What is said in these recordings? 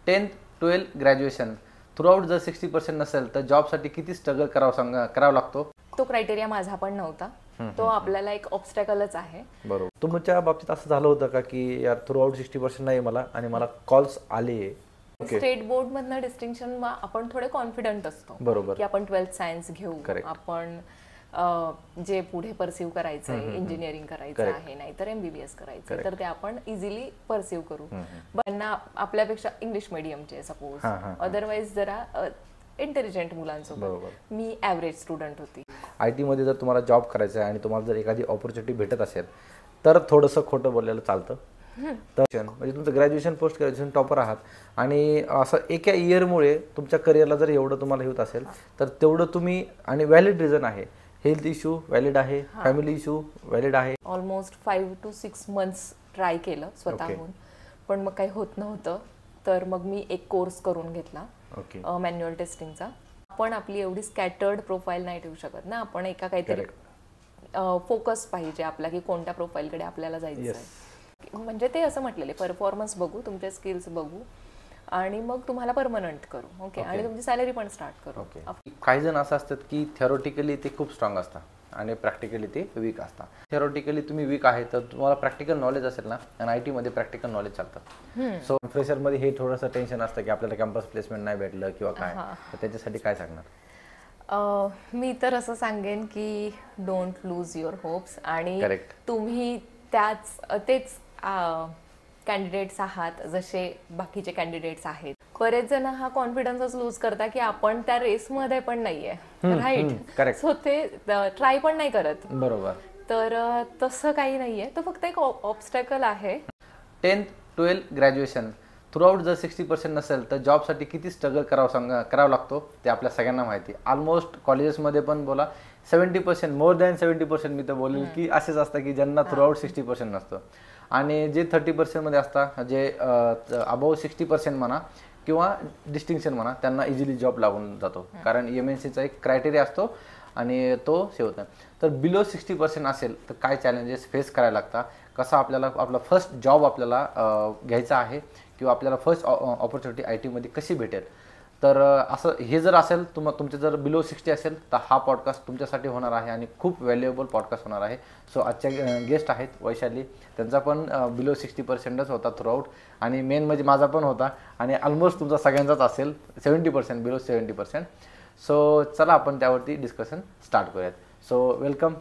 10th 12th graduation throughout जर 60% नसेल तर जॉबसाठी किती स्ट्रगल करावा लागतो? तो क्रायटेरिया माझा पण नव्हता. तो आपल्याला एक ऑब्स्टॅकलच आहे. बरोबर. तुमच्या बाबतीत असं झालं होतं का की यार थ्रूआउट 60% नाही मला आणि मला कॉल्स आले? स्टेट बोर्ड मधनं डिस्टिंक्शन आपण थोडे कॉन्फिडंट असतो. बरोबर. की आपण 12th सायन्स घेऊ, आपण जे पुढे परसिव्ह करायचं आहे, इंजिनिअरिंग करायचं आहे, नाहीतर MBBS करायचं, तर ते आपण इझिली परसिव्ह करू. त्यांना आपल्यापेक्षा इंग्लिश मीडियमचे सपोज, अदरवाईज जरा इंटेलिजंट मुलांसोबत मी ॲव्हरेज स्टुडंट होती. IT मध्ये जर तुम्हाला जॉब करायचा आहे आणि तुम्हाला जर एखादी ऑपॉर्च्युनिटी भेटत असेल तर थोडंसं खोटं बोलायला चालतं. तर म्हणजे तुमचं ग्रॅज्युएशन पोस्ट ग्रॅज्युएशन टॉपर आहात आणि असं एका इयरमुळे तुमच्या करिअरला जर एवढं तुम्हाला होत असेल तर तेवढं तुम्ही, आणि व्हॅलिड रिझन आहे, हेल्थ इश्यू व्हॅलिड आहे, फॅमिली इश्यू व्हॅलिड आहे. ऑलमोस्ट 5 to 6 months ट्राय केलं स्वतःहून, पण मग काही होत नव्हतं. तर मग मी एक कोर्स करून घेतला मॅन्युअल टेस्टिंगचा. आपण आपली एवढी स्कॅटर्ड प्रोफाईल नाही ठेवू शकत ना, आपण एका काहीतरी फोकस पाहिजे आपला की कोणत्या प्रोफाईलकडे आपल्याला जायचं आहे. म्हणजे ते असं म्हटलेले परफॉर्मन्स बघू, तुमचे स्किल्स बघू आणि मग तुम्हाला परमनंट करू. ओके. आणि तुमची सॅलरी पण स्टार्ट करू. काही जण असं असतात की थेरोटिकली ते खूप स्ट्रॉंग असतात आणि प्रॅक्टिकली ते वीक असतात. थेरोटिकली तुम्ही वीक आहे तर तुम्हाला प्रॅक्टिकल नॉलेज असेल ना, आणि IT मध्ये प्रॅक्टिकल नॉलेज चालतं. सो फ्रेशरमध्ये हे थोडंसं टेन्शन असतं की आपल्याला कॅम्पस प्लेसमेंट नाही भेटलं किंवा काय, तर त्याच्यासाठी काय सांगणार? मी तर असं सांगेन की डोंट लूज युअर होप्स, आणि तुम्ही तेच कॅन्डिडेट्स आहात जसे बाकीचे कॅन्डिडेट्स आहेत. बरेच जण हा कॉन्फिडन्सच लूज करता की आपण त्या रेसमध्ये पण नाहीये, राईट? सो ते ट्राय पण नाही करत. बरोबर. तर तसं काही नाहीये, तो फक्त एक ऑब्स्टॅकल आहे. 10th 12th ग्रॅज्युएशन थ्रूआउट जर 60% नसेल तर जॉबसाठी किती स्ट्रगल करावा लागतो ते आपल्या सगळ्यांना माहिती. ऑलमोस्ट कॉलेजेसमध्ये पण बोला 70%, मोर दॅन 70% मी तर बोलेल की असेच असतं की ज्यांना थ्रूआउट 60% नसतं, आणि जे 30% मध्ये असतात, जे अबाव 60% म्हणा किंवा डिस्टिंक्शन म्हणा, त्यांना इझिली जॉब लागून जातो. कारण MNCचा एक क्रायटेरिया असतो आणि तो होता. तर बिलो 60% असेल तर काय चॅलेंजेस फेस करायला लागतात, कसा आपल्याला आपला फर्स्ट जॉब आपल्याला घ्यायचा आहे किंवा आपल्याला फर्स्ट ऑपॉर्च्युनिटी IT मध्ये कशी भेटेल. तर असं हे जर असेल, तुमचे जर बिलो 60 असेल तर हा पॉडकास्ट तुमच्यासाठी होणार आहे आणि खूप व्हॅल्युएबल पॉडकास्ट होणार आहे. सो आजच्या गेस्ट आहेत वैशाली, त्यांचा पण बिलो 60%च होता थ्रूआउट, आणि मेन म्हणजे माझा पण होता, आणि ऑलमोस्ट तुमचा सगळ्यांचाच असेल 70%, बिलो 70%. सो चला आपण त्यावरती डिस्कशन स्टार्ट करूयात. सो वेलकम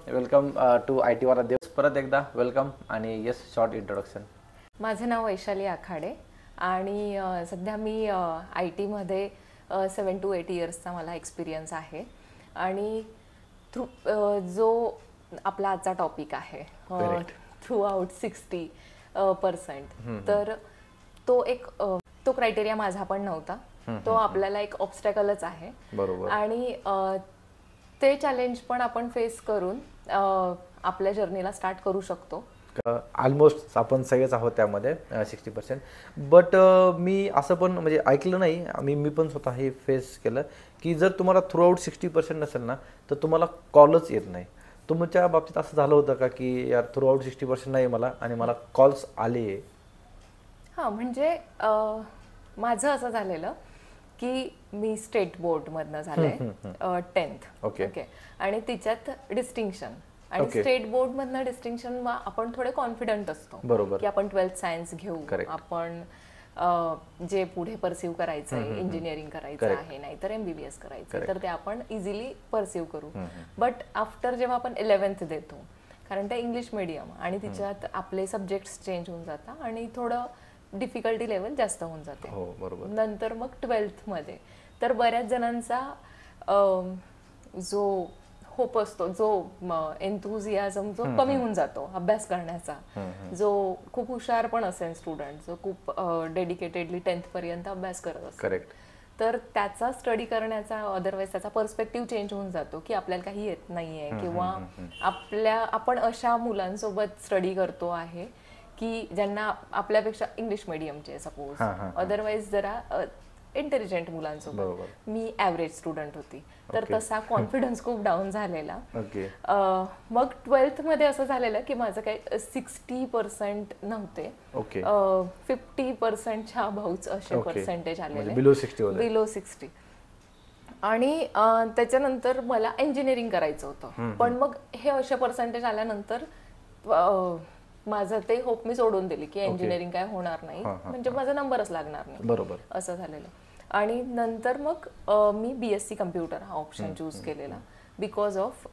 टू IT वाला देव. परत एकदा वेलकम, आणि येस, शॉर्ट इंट्रोडक्शन. माझं नाव वैशाली आखाडे आणि सध्या मी IT मध्ये 7 to 8 इयर्सचा मला एक्सपिरियन्स आहे. आणि जो आपला आजचा टॉपिक आहे थ्रूआउट 60%, तर तो क्रायटेरिया माझा पण नव्हता. तो आपल्याला एक ऑब्स्टॅकलच आहे. बरोबर. आणि ते चॅलेंज पण आपण फेस करून आपल्या जर्नीला स्टार्ट करू शकतो. ऑलमोस्ट आपण सगळेच आहोत त्यामध्ये 60%. बट मी असं पण म्हणजे ऐकलं नाही, मी पण स्वतः हे फेस केलं की जर तुम्हाला थ्रूआउट 60% नसेल ना तर तुम्हाला कॉलच येत नाही. तुमच्या बाबतीत असं झालं होतं का की यार थ्रूआउट 60% नाही मला आणि मला कॉल्स आले? म्हणजे माझं असं झालेलं की मी स्टेट बोर्डमधनं झाले 10th. ओके. आणि तिच्यात डिस्टिंक्शन, आणि स्टेट बोर्ड मधनं डिस्टिंक्शन आपण थोडे कॉन्फिडंट असतो. बरोबर. की आपण 12th सायन्स घेऊ, आपण जे पुढे परसिव्ह करायचं आहे, इंजिनिअरिंग करायचं आहे, नाहीतर MBBS करायचं, तर ते आपण इझिली परसिव्ह करू. बट आफ्टर जेव्हा आपण 11th देतो, कारण ते इंग्लिश मीडियम आणि तिच्यात आपले सब्जेक्ट्स चेंज होऊन जातात आणि थोडं डिफिकल्टी लेवल जास्त होऊन जाते. नंतर मग 12th मध्ये तर बऱ्याच जणांचा जो होप असतो, जो एन्थुझियाझम जो कमी होऊन जातो अभ्यास करण्याचा, जो खूप हुशार पण असेल स्टुडंट, जो खूप डेडिकेटेडली 10th पर्यंत अभ्यास करत असतो, तर त्याचा स्टडी करण्याचा, अदरवाईज त्याचा पर्स्पेक्टिव्ह चेंज होऊन जातो की आपल्याला काही येत नाहीये, किंवा आपण अशा मुलांसोबत स्टडी करतो आहे की ज्यांना आपल्यापेक्षा इंग्लिश मीडियमचे सपोज, अदरवाईज जरा इंटेलिजंट मुलांसोबत, मी ॲव्हरेज स्टुडंट होती, तर तसा कॉन्फिडन्स खूप डाऊन झालेला. मग 12th मध्ये असं झालेलं की माझं काही 60% नव्हते, 50%च्या अबाउच असे पर्सेंटेज आलेले, बिलो 60. आणि त्याच्यानंतर मला इंजिनिअरिंग करायचं होतं, पण मग हे असे पर्सेंटेज आल्यानंतर माझं ते होप मी सोडून दिली की इंजिनिअरिंग काय होणार नाही, म्हणजे माझा नंबरच लागणार नाही, बरोबर असं झालेलं. आणि नंतर मग मी BSc कम्प्युटर हा ऑप्शन चूज केलेला बिकॉज ऑफ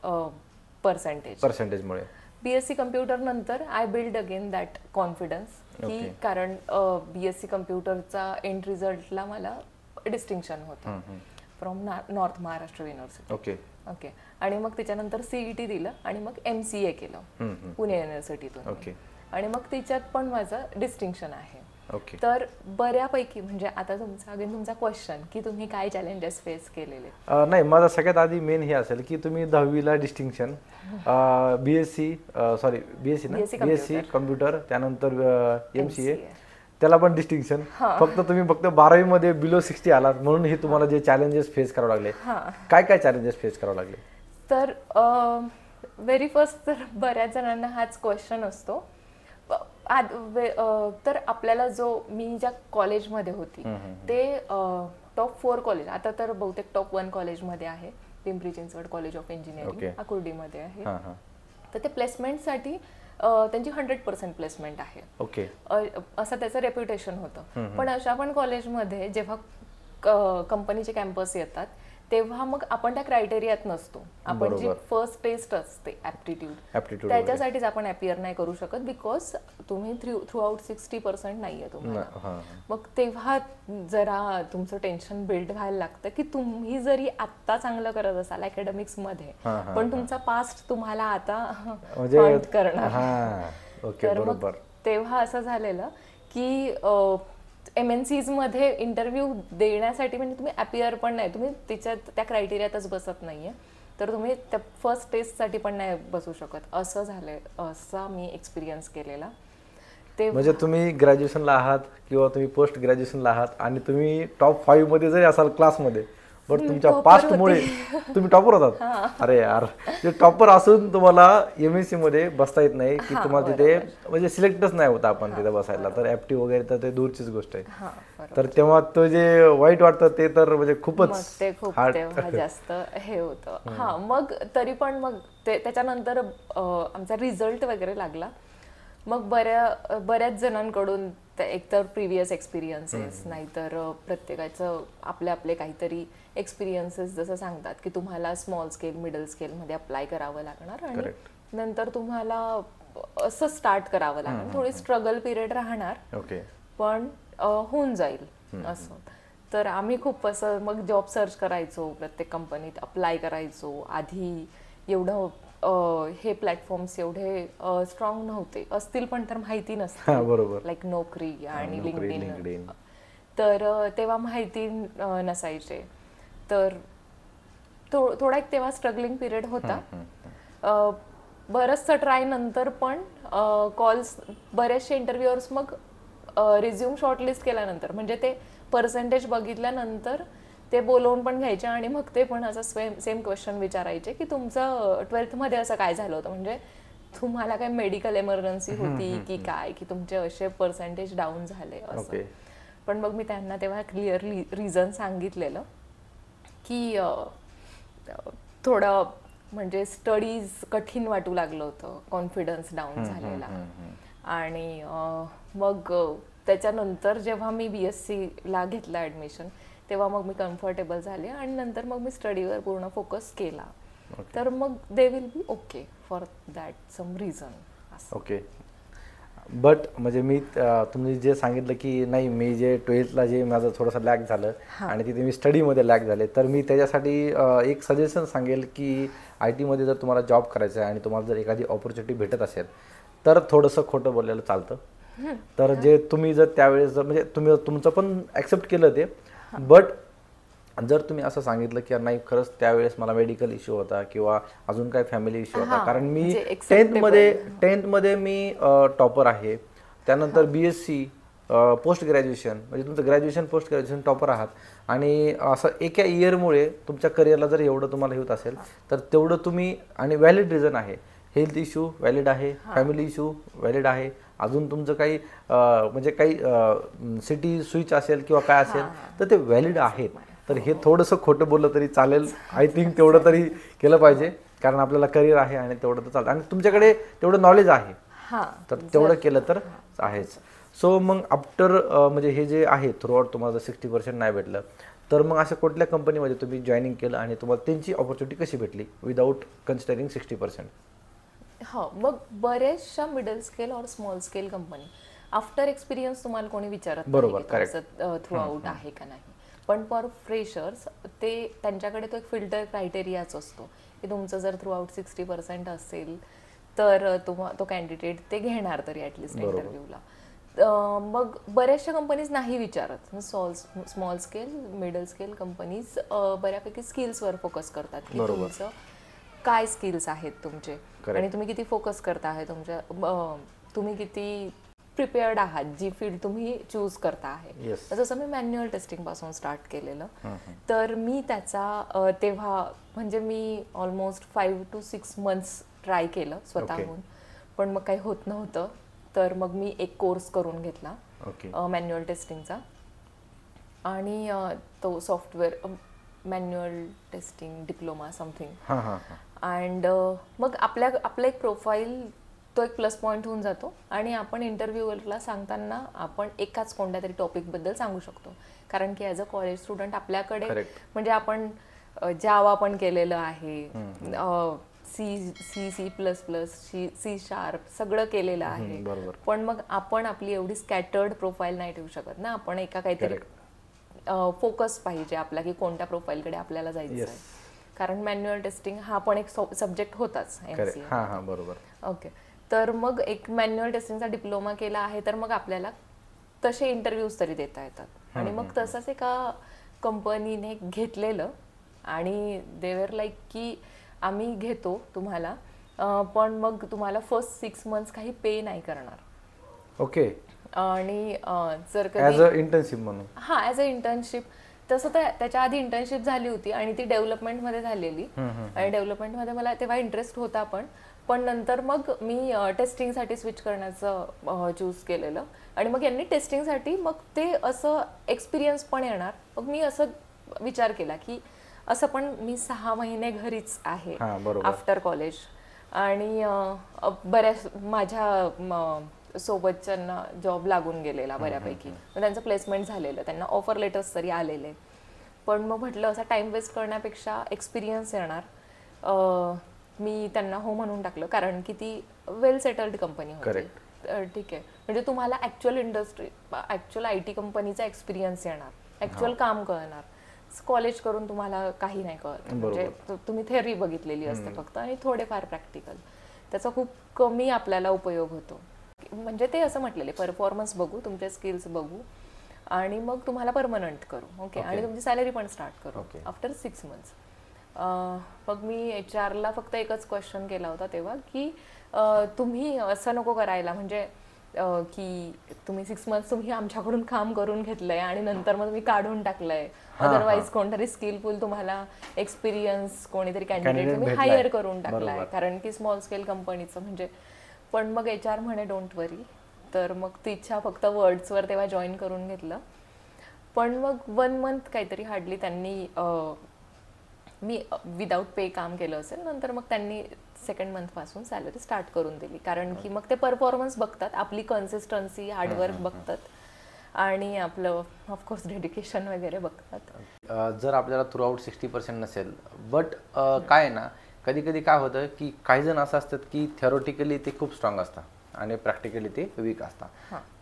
पर्सेंटेजमुळे. BSc कम्प्युटर नंतर I build again that confidence की कारण BSc कम्प्युटरचा एंड रिझल्टला मला डिस्टिंक्शन होतं from north Maharashtra university. Okay. आणि मग त्याच्यानंतर CET दिलं आणि मग MCA केलं पुणे युनिव्हर्सिटीतून, आणि मग तिच्यात पण माझं डिस्टिंक्शन आहे. तर बऱ्यापैकी म्हणजे आता तुमचा क्वेश्चन की तुम्ही काय चॅलेंजेस फेस केलेले. नाही, माझा सगळ्यात आधी मेन हे असेल की तुम्ही 10वीला डिस्टिंक्शन, BSc कम्प्युटर, त्यानंतर MCA त्याला पण डिस्टिंक्शन, फक्त तुम्ही 12वी मध्ये बिलो 60 आलात, म्हणून हे तुम्हाला जे चॅलेंजेस फेस करावे लागले, काय काय चॅलेंजेस फेस करावे लागले? तर व्हेरी फर्स्ट तर बऱ्याच जणांना हाच क्वेश्चन असतो. तर आपल्याला मी ज्या कॉलेजमध्ये होती ते टॉप 4 कॉलेज, आता तर बहुतेक टॉप 1 कॉलेजमध्ये आहे, Pimpri Chinchwad college of engineering आकुर्डीमध्ये आहे. तर ते प्लेसमेंटसाठी त्यांची 100% प्लेसमेंट आहे, असं त्याचं रेप्युटेशन होतं. पण अशा पण कॉलेजमध्ये जेव्हा कंपनीचे कॅम्पस येतात तेव्हा मग आपण त्या क्रायटेरियात नसतो. आपण जी फर्स्ट टेस्ट असते ऍप्टिट्यूड, त्याच्यासाठीच आपण अपियर नाही करू शकत बिकॉज तुम्ही थ्रू आउट 60% नाहीये तुम्हाला. मग तेव्हा जरा तुमचं टेन्शन बिल्ड व्हायला लागतं की तुम्ही जरी आत्ता चांगलं करत असाल अकॅडमिक्स मध्ये, पण तुमचा पास्ट तुम्हाला आता हॉन्ट करणार. तर मग तेव्हा असं झालेलं की MNCs मध्ये इंटरव्ह्यू देण्यासाठी म्हणजे तुम्ही अपियर पण नाही, तुम्ही त्या क्रायटेरियातच बसत नाहीये, तर तुम्ही त्या फर्स्ट टेस्टसाठी पण नाही बसू शकत, असं झालंय. असा मी एक्सपिरियन्स केलेला. ते म्हणजे तुम्ही ग्रॅज्युएशनला आहात किंवा तुम्ही पोस्ट ग्रॅज्युएशनला आहात आणि तुम्ही टॉप 5 मध्ये जरी असाल क्लासमध्ये, बट तुमच्या पास्टमुळे तुम्ही टॉपर होतात. अरे यार, ते टॉपर असून तुम्हाला MSc मध्ये बसता येत नाही की तुम्हाला तिथे म्हणजे सिलेक्टच नाही होता आपण तिथे बसायला, तर ऍप्टी वगैरे तर ते दूरचीच गोष्ट आहे. तर तेव्हा तो जे वाईट वाटतं ते तर म्हणजे खूपच तेव्हा जास्त हे होतं. मग तरी पण मग त्याच्यानंतर आमचा रिझल्ट वगैरे लागला. मग बऱ्याच जणांकडून एकतर प्रिव्हियस एक्सपिरियन्सेस, नाहीतर प्रत्येकाचं आपले काहीतरी एक्सपिरियन्सेस जसं सांगतात की तुम्हाला स्मॉल स्केल मिडल स्केलमध्ये अप्लाय करावं लागणार आणि नंतर तुम्हाला असं स्टार्ट करावं लागणार. थोडी स्ट्रगल पिरियड राहणार, पण होऊन जाईल असं. तर आम्ही खूप असं मग जॉब सर्च करायचो, प्रत्येक कंपनीत अप्लाय करायचो. आधी एवढं हे प्लॅटफॉर्म्स एवढे स्ट्रॉंग नव्हते, असतील पण तर माहिती नसते, लाईक नोकरी आणि लिंक्डइन, तर तेव्हा माहिती नसायचे. तर थोडा एक तेव्हा स्ट्रगलिंग पिरियड होता. बरंचसं ट्राय नंतर पण कॉल्स, बरेचसे इंटरव्ह्यूअर्स मग रिझ्यूम शॉर्टलिस्ट केल्यानंतर म्हणजे ते पर्सेंटेज बघितल्यानंतर ते बोलवून पण घ्यायचे आणि मग ते पण असं सेम क्वेश्चन विचारायचे की तुमचं 12th मध्ये असं काय झालं होतं, म्हणजे तुम्हाला काय मेडिकल इमर्जन्सी होती की काय, की तुमचे असे पर्सेंटेज डाऊन झाले असं. पण मग मी त्यांना तेव्हा क्लिअरली रिझन सांगितलेलं की थोडं म्हणजे स्टडीज कठीण वाटू लागलं होतं, कॉन्फिडन्स डाऊन झालेला. आणि मग त्याच्यानंतर जेव्हा मी BScला घेतलं ऍडमिशन तेव्हा मग मी कम्फर्टेबल झाले आणि नंतर मग मी स्टडीवर पूर्ण फोकस केला. तर मग they will be okay for that some reason. But म्हणजे मी तुम्ही जे सांगितलं की नाही, मी जे 12thला जे माझं थोडंसं लॅक झालं आणि तिथे मी स्टडीमध्ये लॅक झाले, तर मी त्याच्यासाठी एक सजेशन सांगेल की IT मध्ये जर तुम्हाला जॉब करायचा आहे आणि तुम्हाला जर एखादी ऑपॉर्च्युनिटी भेटत असेल तर थोडंसं खोटं बोललेलं चालतं. तर जे तुम्ही जर त्यावेळेस जर म्हणजे तुम्ही तुमचं पण ॲक्सेप्ट केलं ते, बट जर तुम्ही असं सांगितलं की नाही खरंच त्यावेळेस मला मेडिकल इश्यू होता किंवा अजून काही फॅमिली इश्यू होता, कारण मी 10th मध्ये मी टॉपर आहे, त्यानंतर BSc पोस्ट ग्रॅज्युएशन म्हणजे तुमचं ग्रॅज्युएशन पोस्ट ग्रॅज्युएशन टॉपर आहात आणि असं एका इयरमुळे तुमच्या करिअरला जर एवढं तुम्हाला होत असेल तर तेवढं तुम्ही आणि व्हॅलिड रिझन आहे, हेल्थ इश्यू व्हॅलिड आहे, फॅमिली इश्यू व्हॅलिड आहे, अजून तुमचं काही म्हणजे काही सिटी स्विच असेल किंवा काय असेल तर ते व्हॅलिड आहेत. तर हे थोडंसं खोटं बोललं तरी चालेल, आय थिंक तेवढं तरी केलं पाहिजे कारण आपल्याला करिअर आहे आणि तेवढं तर चालतं आणि तुमच्याकडे तेवढं नॉलेज आहे तर तेवढं केलं तर आहेच. सो मग आफ्टर म्हणजे हे जे आहे थ्रूआउट तुम्हाला 60% नाही भेटलं तर मग अशा कुठल्या कंपनीमध्ये तुम्ही जॉईनिंग केलं आणि तुम्हाला त्यांची ऑपॉर्च्युनिटी कशी भेटली विदाऊट कन्सिडरिंग 60%? हो, मग बऱ्याचशा मिडल स्केल और small scale company after experience तुम्हाला कोणी विचारत नाही थ्रू आउट आहे का नाही, पण फॉर फ्रेशर्स ते त्यांच्याकडे तो एक फिल्टर क्रायटेरियाच असतो की तुमचं जर थ्रू आउट 60% असेल तर तो कॅन्डिडेट ते घेणार तरी ॲटलिस्ट इंटरव्ह्यूला. मग बऱ्याचशा कंपनीज नाही विचारत. Small scale middle scale companies बऱ्यापैकी स्किल्सवर फोकस करतात की तुमचं काय स्किल्स आहेत तुमचे आणि तुम्ही किती फोकस करता आहे तुमच्या, तुम्ही किती प्रिपेअर्ड आहात जी फील्ड तुम्ही चूज करता आहे. जसं मी मॅन्युअल टेस्टिंग पासून स्टार्ट केलेलं तर मी त्याचा तेव्हा म्हणजे मी ऑलमोस्ट 5 to 6 months ट्राय केलं स्वतःहून, पण मग काही होत नव्हतं. तर मग मी एक कोर्स करून घेतला मॅन्युअल टेस्टिंगचा आणि तो software manual testing diploma something. And मग आपलं एक प्रोफाईल तो एक प्लस पॉईंट होऊन जातो आणि आपण इंटरव्ह्यूला सांगताना आपण एकाच कोणत्या तरी टॉपिकबद्दल सांगू शकतो. कारण की ॲज अ कॉलेज स्टुडंट आपल्याकडे म्हणजे आपण जावा पण केलेलं आहे, C#, सगळं केलेलं आहे, पण मग आपण आपली एवढी स्कॅटर्ड प्रोफाईल नाही ठेवू शकत ना. आपण एका काहीतरी फोकस पाहिजे आपला की कोणत्या प्रोफाईलकडे आपल्याला जायचं आहे. कारण मॅन्युअल टेस्टिंग हा पण एक सब्जेक्ट होताच MCA. बरोबर. ओके, तर मग एक मॅन्युअल टेस्टिंगचा डिप्लोमा केला आहे तर मग आपल्याला तसे इंटरव्ह्यूज तरी देता येतात. आणि मग तसंच एका कंपनीने घेतलेलं आणि देवर लाईक की आम्ही घेतो तुम्हाला, पण मग तुम्हाला फर्स्ट 6 months काही पे नाही करणार. ओके. आणि जर ॲज अ इंटर्नशिप म्हणून ॲज अ इंटर्नशिप तसं तर त्याच्या आधी इंटर्नशिप झाली होती आणि ती डेव्हलपमेंटमध्ये झालेली आणि डेव्हलपमेंटमध्ये मला तेव्हा इंटरेस्ट होता पण नंतर मग मी टेस्टिंगसाठी स्विच करण्याचं चूज केलेलं आणि मग यांनी टेस्टिंगसाठी मग ते असं एक्सपिरियन्स पण येणार. मग मी असं विचार केला की असं पण मी 6 महिने घरीच आहे आफ्टर कॉलेज आणि बऱ्याच माझ्या सोबतच्यांना जॉब लागून गेलेला बऱ्यापैकी, त्यांचं प्लेसमेंट झालेलं, त्यांना ऑफर लेटर्स तरी आलेले. पण मग म्हटलं असा टाइम वेस्ट करण्यापेक्षा एक्सपिरियन्स येणार. मी त्यांना हो म्हणून टाकलं कारण की ती वेल सेटल्ड कंपनी होती. ठीक आहे, म्हणजे तुम्हाला ॲक्च्युअल IT कंपनीचा एक्सपिरियन्स येणार, ॲक्च्युअल काम कळणार. कॉलेज करून तुम्हाला काही नाही कळत, म्हणजे तुम्ही थेअरी बघितलेली असते फक्त आणि थोडेफार प्रॅक्टिकल, त्याचा खूप कमी आपल्याला उपयोग होतो. म्हणजे ते असं म्हटलेले परफॉर्मन्स बघू, तुमचे स्किल्स बघू आणि मग तुम्हाला परमनंट करू. ओके, आणि तुमची सॅलरी पण स्टार्ट करू आफ्टर 6 months. मग मी HR फक्त एकच क्वेश्चन केला होता तेव्हा की तुम्ही असं नको करायला, म्हणजे की तुम्ही 6 months तुम्ही आमच्याकडून काम करून घेतलंय आणि नंतर मग तुम्ही काढून टाकलंय, अदरवाईज कोणतरी स्किलफुल तुम्हाला एक्सपिरियन्स कोणीतरी कॅन्डिडेट तुम्ही हायर करून टाकलाय, कारण की स्मॉल स्केल कंपनीचं म्हणजे. पण मग HR म्हणे डोंट वरी. तर मग तिच्या फक्त वर्ड्सवर तेव्हा जॉईन करून घेतलं. पण मग 1 month काहीतरी हार्डली त्यांनी मी विदाऊट पे काम केलं असेल, नंतर मग त्यांनी 2nd month पासून सॅलरी स्टार्ट करून दिली. कारण की मग ते परफॉर्मन्स बघतात, आपली कन्सिस्टन्सी, हार्डवर्क बघतात आणि आपलं ऑफकोर्स डेडिकेशन वगैरे बघतात. जर आपल्याला थ्रू आउट 60% नसेल, बट काय ना कधी कधी काय होतं की काही जण असं असतात की थेरोटिकली ते खूप स्ट्रॉंग असतात आणि प्रॅक्टिकली ते वीक असतात.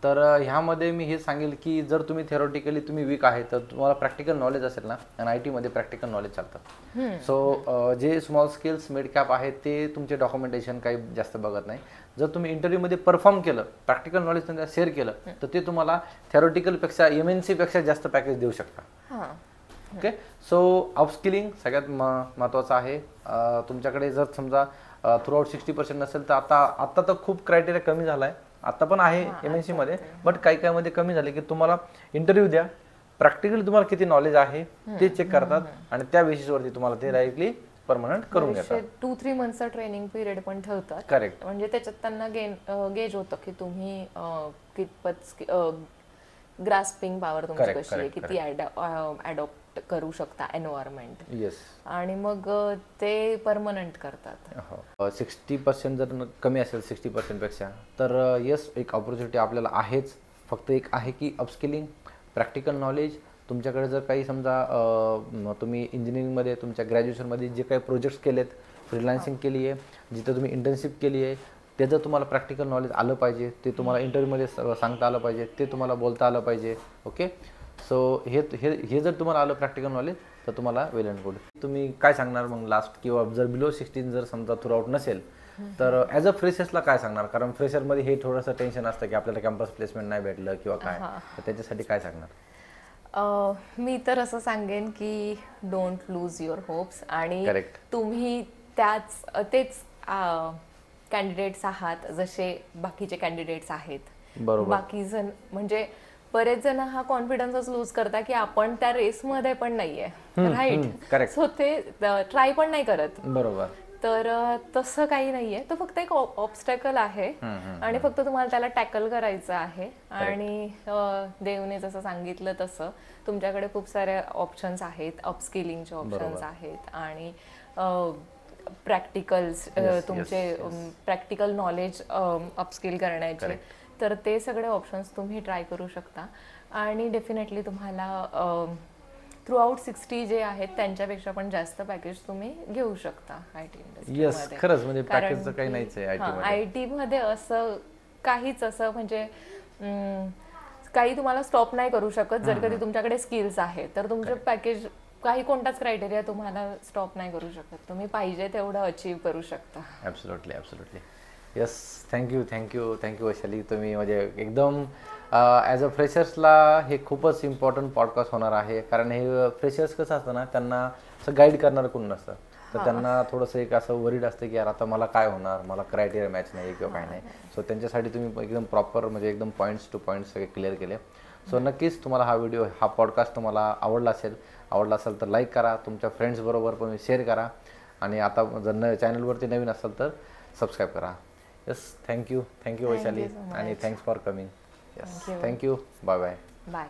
तर ह्यामध्ये मी हे सांगेल की जर तुम्ही थेरोटिकली तुम्ही वीक आहे तर तुम्हाला प्रॅक्टिकल नॉलेज असेल ना, आणि IT मध्ये प्रॅक्टिकल नॉलेज चालतं. सो जे स्मॉल स्केल्स मिड कॅप आहेत ते तुमचे डॉक्युमेंटेशन काही जास्त बघत नाही. जर तुम्ही इंटरव्ह्यूमध्ये परफॉर्म केलं, प्रॅक्टिकल नॉलेज त्यांना शेअर केलं तर ते तुम्हाला थेरोटिकलपेक्षा MNC पेक्षा जास्त पॅकेज देऊ शकता. ओके, सो अपस्किलिंग सगळ्यात महत्त्वाचं आहे. तुमच्याकडे जर समजा थ्रू आउट 60% नसेल तर आता तर खूप क्रायटेरिया कमी झाला आहे, आता पण आहे MNC मध्ये, बट काही काही मध्ये कमी झाले की तुम्हाला इंटरव्ह्यू द्या, प्रॅक्टिकली तुम्हाला किती नॉलेज आहे ते चेक करतात आणि त्या बेसिसवरती तुम्हाला ते डायरेक्टली परमनंट करून घेतात. 2-3 मंथचा ट्रेनिंग पिरियड पण ठेवतात. करेक्ट. म्हणजे त्याच्यात त्यांना गेज होतं की तुम्ही कितपत ग्रास्पिंग पॉवर तुमची कशी आहे, किती अडॉप्ट करू शकता एन्व्हायरमेंट. येस. आणि मग ते परमनंट करतात. 60% जर कमी असेल 60% पेक्षा, तर येस एक ऑपॉर्च्युनिटी आपल्याला आहेच. फक्त एक आहे की अपस्किलिंग, प्रॅक्टिकल नॉलेज. तुमच्याकडे जर काही समजा तुम्ही इंजिनिअरिंगमध्ये तुमच्या ग्रॅज्युएशनमध्ये जे काही प्रोजेक्ट्स केलेत, फ्रीलान्सिंग केली आहे, जिथं तुम्ही इंटर्नशिप केली आहे, त्याचं तुम्हाला प्रॅक्टिकल नॉलेज आलं पाहिजे, ते तुम्हाला इंटरव्ह्यूमध्ये सांगता आलं पाहिजे, ते तुम्हाला बोलता आलं पाहिजे. ओके. सो हे जर तुम्हाला आलं प्रॅक्टिकल नॉलेज तर तुम्हाला वेल अँड गुड. तुम्ही काय सांगणार मग लास्ट, किंवा जर बिलो 16 जर समजा थ्रू आउट नसेल तर ॲज अ फ्रेशर्सला काय सांगणार? कारण फ्रेशरमध्ये हे थोडंसं टेन्शन असतं की आपल्याला कॅम्पस प्लेसमेंट नाही भेटलं किंवा काय, तर त्याच्यासाठी काय सांगणार? मी तर असं सांगेन की डोंट लूज युअर होप्स. आणि Correct. तुम्ही तेच कॅन्डिडेट्स आहात जसे बाकीचे कॅन्डिडेट्स आहेत. बरोबर. बाकी जण म्हणजे बरेच जण हा कॉन्फिडन्सच लूज करता की आपण त्या रेसमध्ये पण नाहीये, राईट. करेक्ट. सो ते ट्राय पण नाही करत. बरोबर. तर तसं काही नाहीये, तो फक्त एक ऑब्स्टॅकल आहे आणि फक्त तुम्हाला त्याला टॅकल करायचं आहे. आणि देवने जसं सांगितलं तसं तुमच्याकडे खूप सारे ऑप्शन्स आहेत, अपस्किलिंगचे ऑप्शन्स आहेत आणि प्रॅक्टिकल्स, तुमचे प्रॅक्टिकल नॉलेज अपस्किल करण्याचे. तर ते सगळे ऑप्शन्स तुम्ही ट्राय करू शकता आणि डेफिनेटली तुम्हाला थ्रू आउट 60 जे आहेत त्यांच्यापेक्षा पण जास्त पॅकेज तुम्ही घेऊ शकता आयटी इंडस्ट्रीमध्ये. येस, खरंच म्हणजे पॅकेजचं काही नाहीच आहे आयटी मध्ये. असं काहीच असं म्हणजे काही तुम्हाला स्टॉप नाही करू शकत. जर कधी तुमच्याकडे स्किल्स आहेत तर तुमचं पॅकेज काही कोणताच क्रायटेरिया तुम्हाला स्टॉप नाही करू शकत. तुम्ही पाहिजे तेवढं अचीव्ह करू शकता. Absolutely, absolutely. Yes, thank you Vaishali. तुम्ही म्हणजे एकदम ॲज अ फ्रेशर्सला हे खूपच इम्पॉर्टंट पॉडकास्ट होणार आहे. कारण हे फ्रेशर्स कसं असतं ना, त्यांना असं गाईड करणारं कोण नसतं, तर त्यांना थोडंसं एक असं वरीड असतं की यार आता मला काय होणार, मला क्रायटेरिया मॅच नाही किंवा काय नाही. सो त्यांच्यासाठी तुम्ही एकदम प्रॉपर म्हणजे एकदम पॉईंट्स टू पॉईंट्स सगळे क्लिअर केले. सो नक्कीच तुम्हाला हा पॉडकास्ट तुम्हाला आवडला असेल तर लाईक करा, तुमच्या फ्रेंड्सबरोबर पण शेअर करा आणि आता जर चॅनलवरती नवीन असेल तर सबस्क्राईब करा. येस, थँक्यू वैशाली आणि thanks for coming. Yes, thank you. Bye bye.